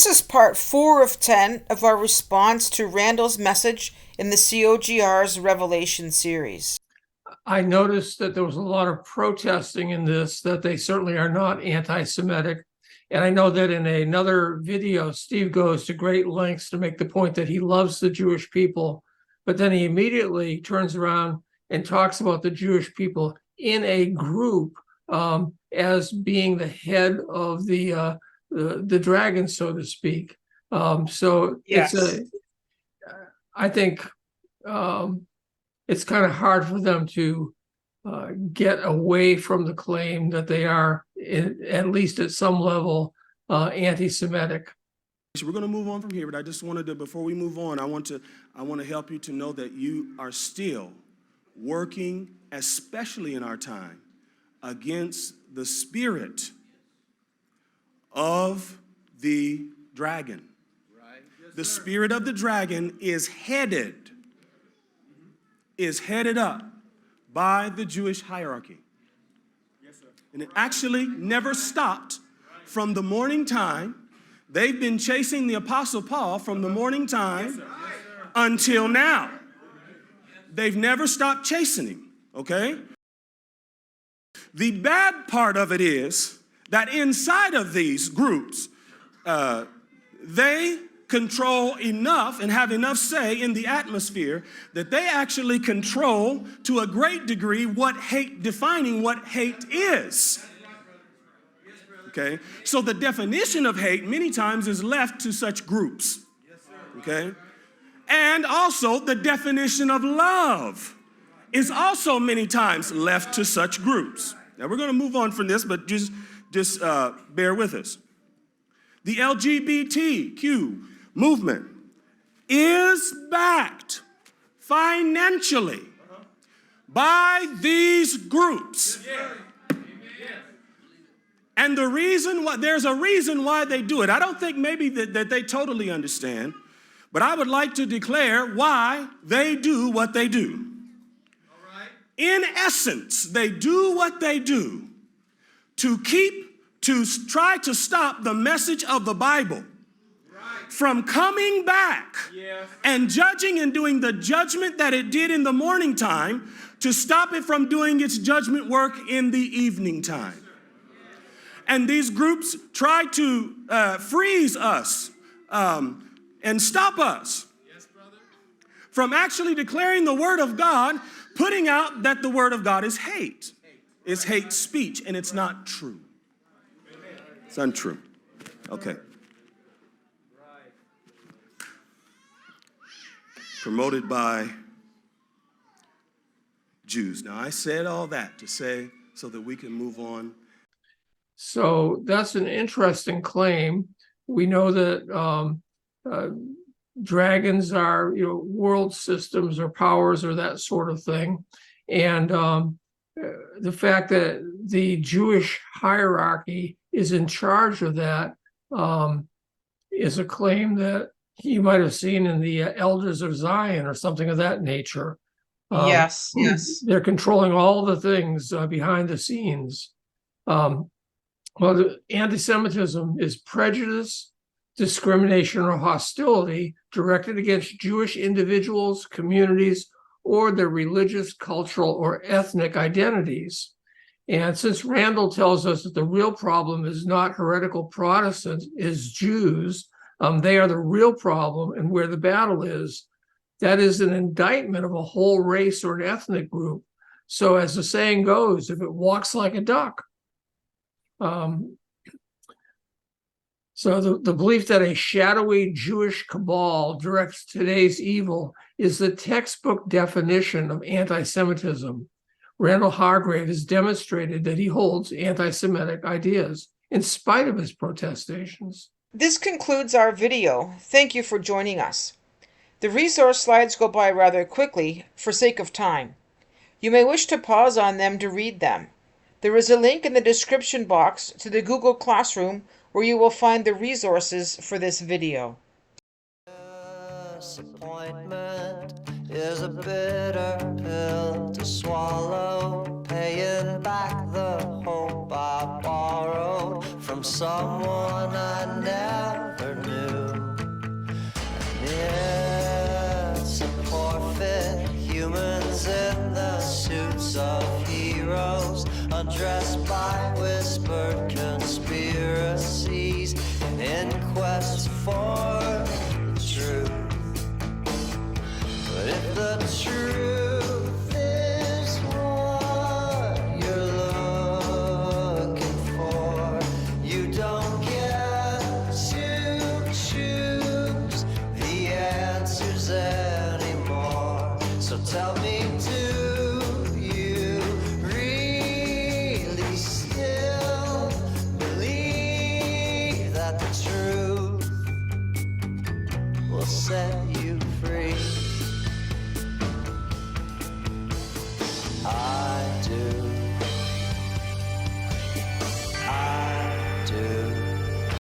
This is part 4 of 10 of our response to Randall's message in the COGR's Revelation series. I noticed that there was a lot of protesting in this, that they certainly are not anti-Semitic. And I know that in another video, Steve goes to great lengths to make the point that he loves the Jewish people, but then he immediately turns around and talks about the Jewish people in a group as being the head of the dragon, so to speak. Yes. I think it's kind of hard for them to get away from the claim that they are, at least at some level, anti-Semitic. So we're going to move on from here, but I just wanted to, before we move on, I want to help you to know that you are still working, especially in our time, against the spirit of the dragon. Right. Yes, the spirit of the dragon is headed up by the Jewish hierarchy. Yes, sir. And it actually never stopped from the morning time. They've been chasing the Apostle Paul from the morning time until now. They've never stopped chasing him, okay? The bad part of it is that inside of these groups, they control enough and have enough say in the atmosphere that they actually control to a great degree defining what hate is. Okay? So the definition of hate many times is left to such groups. Okay? And also the definition of love is also many times left to such groups. Now we're going to move on from this, but just bear with us. The LGBTQ movement is backed financially by these groups. And there's a reason why they do it. I don't think maybe that they totally understand, but I would like to declare why they do what they do. All right. In essence, they do what they do to try to stop the message of the Bible from coming back and judging and doing the judgment that it did in the morning time, to stop it from doing its judgment work in the evening time. And these groups try to freeze us and stop us from actually declaring the word of God, putting out that the word of God is hate. It's hate speech, and it's not true. It's untrue. Okay. Promoted by Jews. Now, I said all that to say so that we can move on. So that's an interesting claim. We know that dragons are, world systems or powers or that sort of thing. And the fact that the Jewish hierarchy is in charge of that is a claim that you might have seen in the Elders of Zion or something of that nature. Yes. They're controlling all the things behind the scenes. Anti-Semitism is prejudice, discrimination, or hostility directed against Jewish individuals, communities, or their religious, cultural, or ethnic identities. And since Randall tells us that the real problem is not heretical Protestants, is Jews, they are the real problem and where the battle is, that is an indictment of a whole race or an ethnic group. So as the saying goes, if it walks like a duck. So the belief that a shadowy Jewish cabal directs today's evil is the textbook definition of anti-Semitism. Randall Hargrave has demonstrated that he holds anti-Semitic ideas in spite of his protestations. This concludes our video. Thank you for joining us. The resource slides go by rather quickly for sake of time. You may wish to pause on them to read them. There is a link in the description box to the Google Classroom where you will find the resources for this video. Disappointment is a bitter pill to swallow, paying back the hope I borrowed from someone I never knew. undressed by whispered conspiracies in quest for the truth. But if the truth is what you're looking for, you don't get to choose the answers anymore. So tell me, do you really still believe that the truth will set you free? I do.